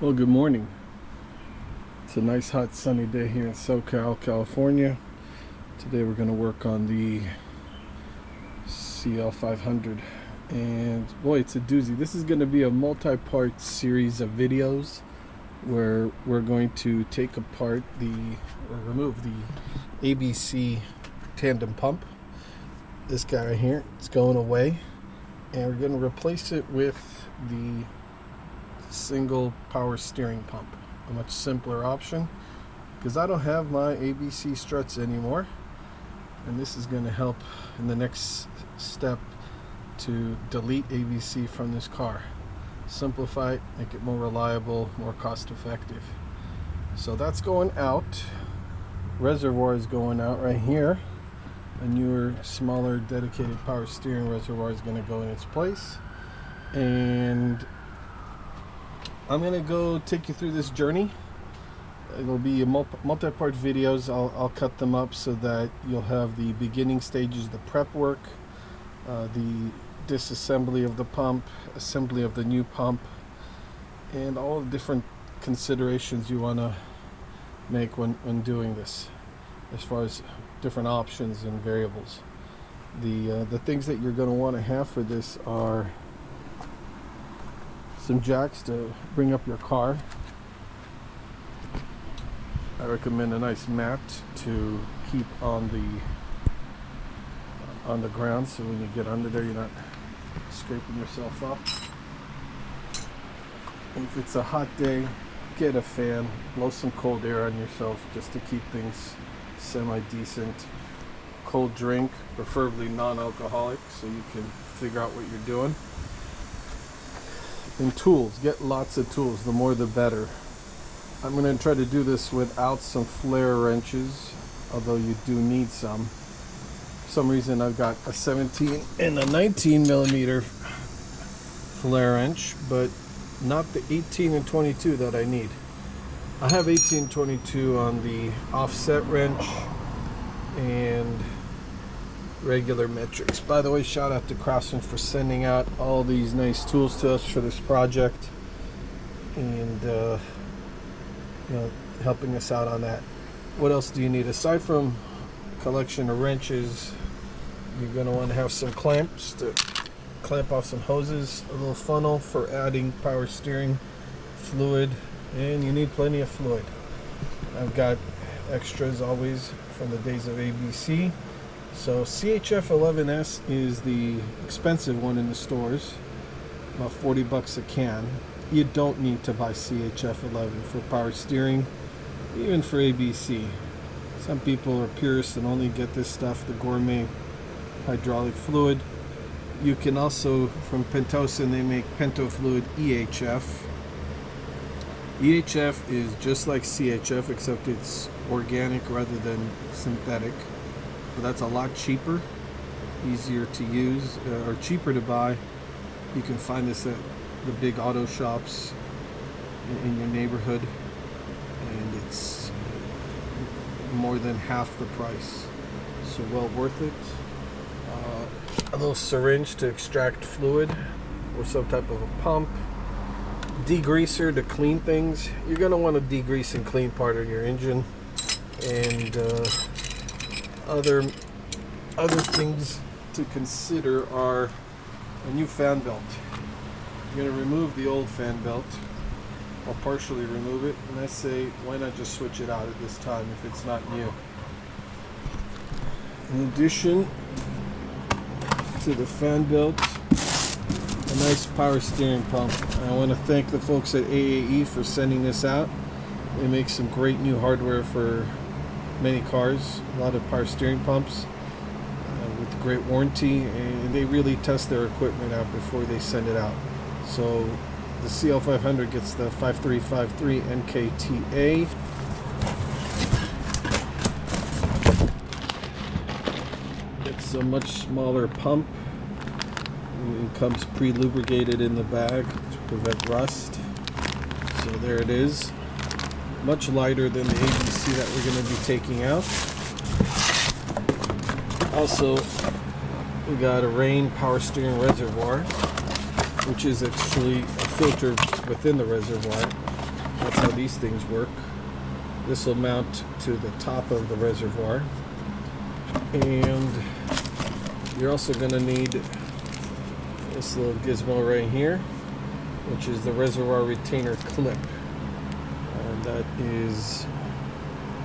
Well, good morning. It's a nice hot sunny day here in SoCal, California. Today we're going to work on the CL500, and boy, it's a doozy. This is going to be a multi-part series of videos where we're going to take apart or remove the ABC Tandem pump. This guy right here, it's going away, and we're going to replace it with the single power steering pump, a much simpler option because I don't have my ABC struts anymore, and this is going to help in the next step to delete ABC from this car, simplify it, make it more reliable, more cost effective. So that's going out. Reservoir is going out right here. A newer, smaller, dedicated power steering reservoir is going to go in its place, and I'm going to go take you through this journey. It'll be a multi-part videos. I'll cut them up so that you'll have the beginning stages, the prep work, the disassembly of the pump, assembly of the new pump, and all the different considerations you want to make when doing this, as far as different options and variables. The things that you're going to want to have for this are some jacks to bring up your car. I recommend a nice mat to keep on the ground, so when you get under there you're not scraping yourself up. If it's a hot day, get a fan, blow some cold air on yourself just to keep things semi-decent. Cold drink, preferably non-alcoholic, so you can figure out what you're doing. And tools, get lots of tools, the more the better. I'm going to try to do this without some flare wrenches, although you do need some. For some reason I've got a 17 and a 19 millimeter flare wrench, but not the 18 and 22 that I need. I have 18 and 22 on the offset wrench and regular metrics. By the way, shout out to Craftsman for sending out all these nice tools to us for this project, and helping us out on that. What else do you need aside from a collection of wrenches? You're going to want to have some clamps to clamp off some hoses, a little funnel for adding power steering fluid, and you need plenty of fluid. I've got extras always from the days of ABC. So CHF11S is the expensive one in the stores, about 40 bucks a can. You don't need to buy CHF11 for power steering, even for ABC. Some people are purists and only get this stuff, the gourmet hydraulic fluid. You can also, from Pentosan, they make Pento Fluid EHF. EHF is just like CHF, except it's organic rather than synthetic. But that's a lot cheaper, easier to use, or cheaper to buy. You can find this at the big auto shops in your neighborhood, and it's more than half the price, so well worth it. A little syringe to extract fluid, or some type of a pump. Degreaser to clean things. You're going to want to degrease and clean part of your engine, and other things to consider are a new fan belt. You're going to remove the old fan belt, or partially remove it, and I say why not just switch it out at this time if it's not new. In addition to the fan belt, a nice power steering pump. I want to thank the folks at AAE for sending this out. They make some great new hardware for many cars, a lot of power steering pumps with great warranty, and they really test their equipment out before they send it out. So the CL500 gets the 5353 NKTA. It's a much smaller pump. It comes pre-lubricated in the bag to prevent rust. So there it is. Much lighter than the ABC that we're going to be taking out. Also, we got a Rain power steering reservoir, which is actually a filter within the reservoir. That's how these things work. This will mount to the top of the reservoir, and you're also going to need this little gizmo right here, which is the reservoir retainer clip, and that is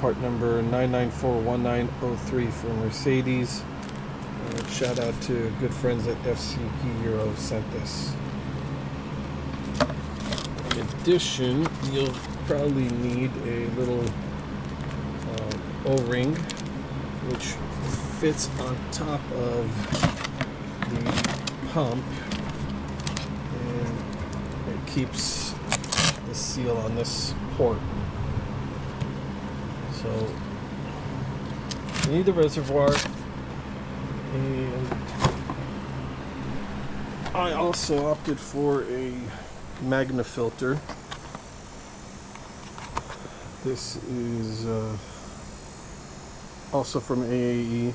part number 9941903 from Mercedes. Shout out to good friends at FCP Euro sent this. In addition, you'll probably need a little O-ring which fits on top of the pump, and it keeps the seal on this port. So you need the reservoir, and I also opted for a Magna filter. This is also from AAE.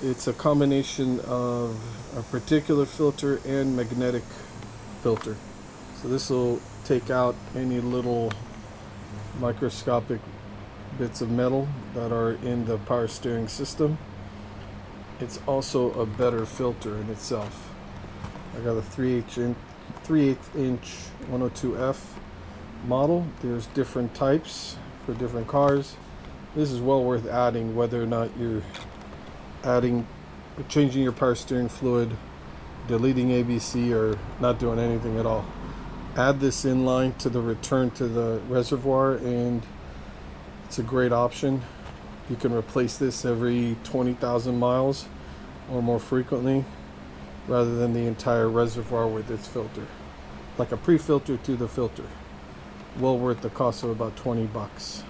It's a combination of a particulate filter and magnetic filter. So this will take out any little microscopic bits of metal that are in the power steering system. It's also a better filter in itself. I got a 3/8 inch 102F model. There's different types for different cars. This is well worth adding, whether or not you're changing your power steering fluid, deleting ABC, or not doing anything at all. Add this in line to the return to the reservoir, and it's a great option. You can replace this every 20,000 miles or more frequently, rather than the entire reservoir with its filter. Like a pre-filter to the filter. Well worth the cost of about 20 bucks.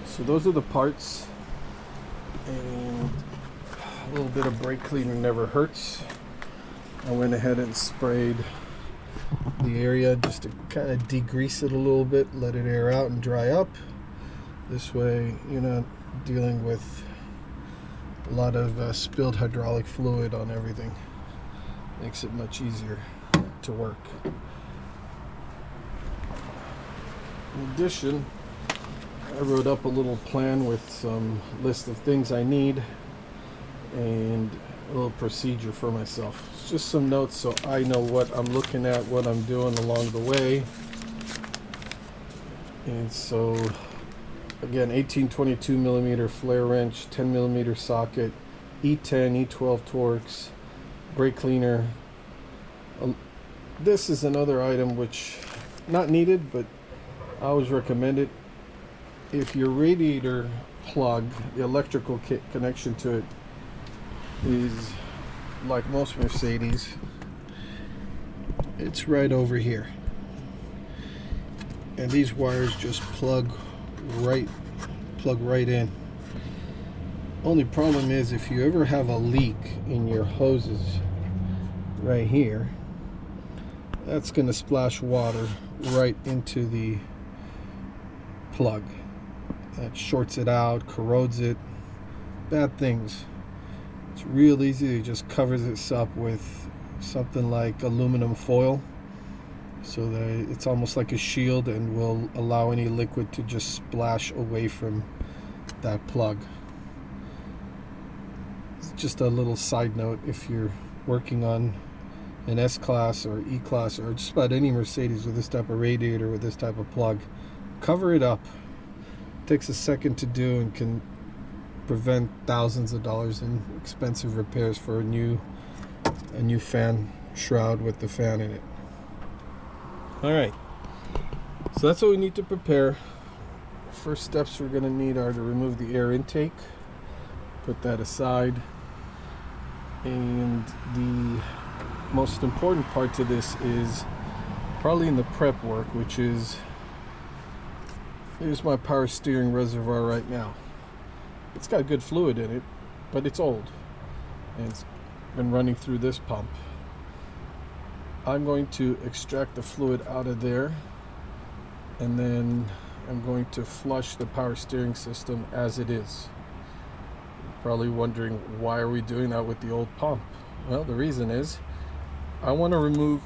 So those are the parts, and a little bit of brake cleaner never hurts. I went ahead and sprayed the area just to kind of degrease it a little bit, let it air out and dry up. This way you're not dealing with a lot of spilled hydraulic fluid on everything. Makes it much easier to work. In addition, I wrote up a little plan with some list of things I need and a little procedure for myself. It's just some notes so I know what I'm looking at, what I'm doing along the way. And so again, 18-22 millimeter flare wrench, 10 millimeter socket, E10, E12 Torx, brake cleaner. This is another item which not needed, but I always recommend it. If your radiator plug, the electrical connection to it is like most Mercedes, it's right over here, and these wires just plug right in. Only problem is if you ever have a leak in your hoses right here, that's going to splash water right into the plug. That shorts it out, corrodes it, bad things. It's real easy to just cover this up with something like aluminum foil, so that it's almost like a shield and will allow any liquid to just splash away from that plug. It's just a little side note. If you're working on an S-Class or E-Class or just about any Mercedes with this type of radiator with this type of plug, cover it up. It takes a second to do and can prevent thousands of dollars in expensive repairs for a new fan shroud with the fan in it. Alright, so that's what we need to prepare. First steps we're going to need are to remove the air intake, put that aside, and the most important part to this is probably in the prep work, which is, here's my power steering reservoir right now. It's got good fluid in it, but it's old and it's been running through this pump. I'm going to extract the fluid out of there, and then I'm going to flush the power steering system as it is. You're probably wondering, why are we doing that with the old pump? Well, the reason is I want to remove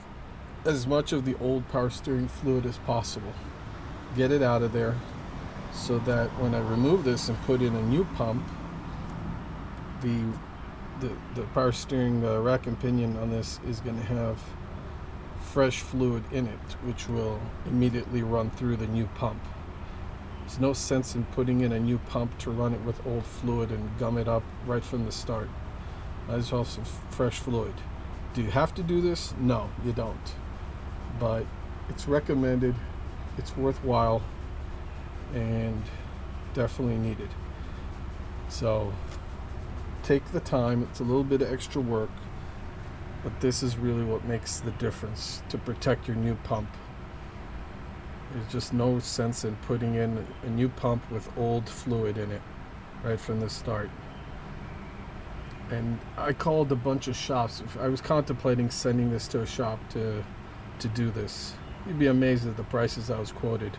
as much of the old power steering fluid as possible. Get it out of there so that when I remove this and put in a new pump, the power steering rack and pinion on this is going to have fresh fluid in it, which will immediately run through the new pump. There's no sense in putting in a new pump to run it with old fluid and gum it up right from the start. Might as well have some fresh fluid. Do you have to do this? No, you don't. But it's recommended, it's worthwhile, and definitely needed. So take the time. It's a little bit of extra work, but this is really what makes the difference to protect your new pump. There's just no sense in putting in a new pump with old fluid in it right from the start. And I called a bunch of shops. I was contemplating sending this to a shop to do this. You'd be amazed at the prices I was quoted.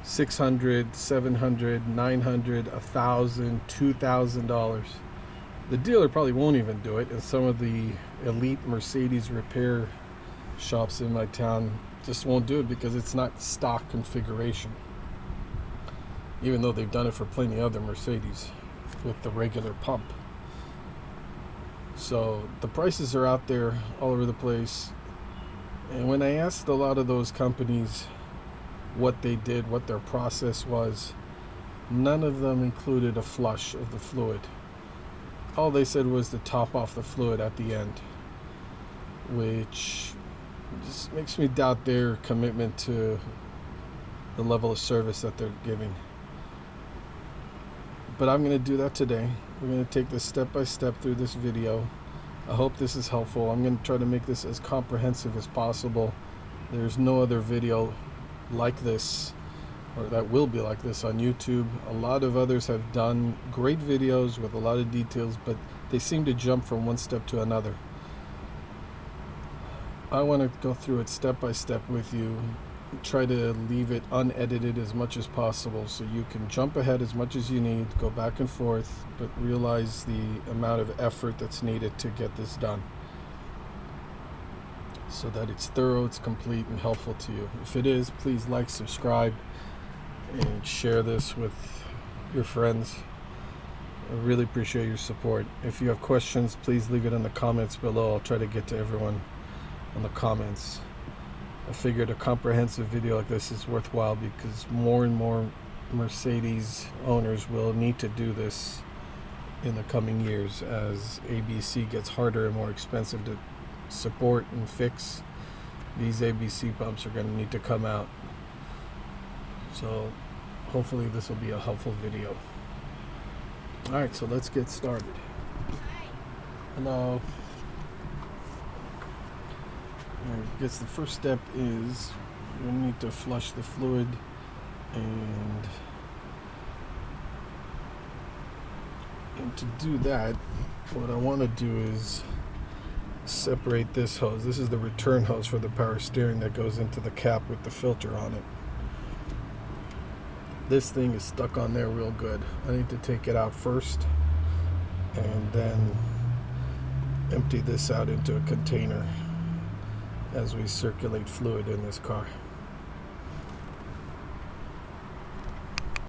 $600, $700, $900, $1,000, $2,000. The dealer probably won't even do it, and some of the elite Mercedes repair shops in my town just won't do it because it's not stock configuration, even though they've done it for plenty other Mercedes with the regular pump. So the prices are out there all over the place. And when I asked a lot of those companies what they did, what their process was, none of them included a flush of the fluid. All they said was to top off the fluid at the end, which just makes me doubt their commitment to the level of service that they're giving. But I'm going to do that today. We're going to take this step by step through this video. I hope this is helpful. I'm going to try to make this as comprehensive as possible. There's no other video like this, or that will be like this, on YouTube. A lot of others have done great videos with a lot of details, but they seem to jump from one step to another. I want to go through it step by step with you, try to leave it unedited as much as possible so you can jump ahead as much as you need, go back and forth, but realize the amount of effort that's needed to get this done so that it's thorough, it's complete, and helpful to you. If it is, please like, subscribe, and share this with your friends. I really appreciate your support. If you have questions, please leave it in the comments below. I'll try to get to everyone in the comments. I figured a comprehensive video like this is worthwhile because more and more Mercedes owners will need to do this in the coming years as ABC gets harder and more expensive to support and fix. These ABC pumps are going to need to come out. So hopefully this will be a helpful video. Alright, so let's get started. Hello. I guess the first step is we need to flush the fluid, and to do that, what I want to do is separate this hose. This is the return hose for the power steering that goes into the cap with the filter on it. This thing is stuck on there real good. I need to take it out first and then empty this out into a container as we circulate fluid in this car.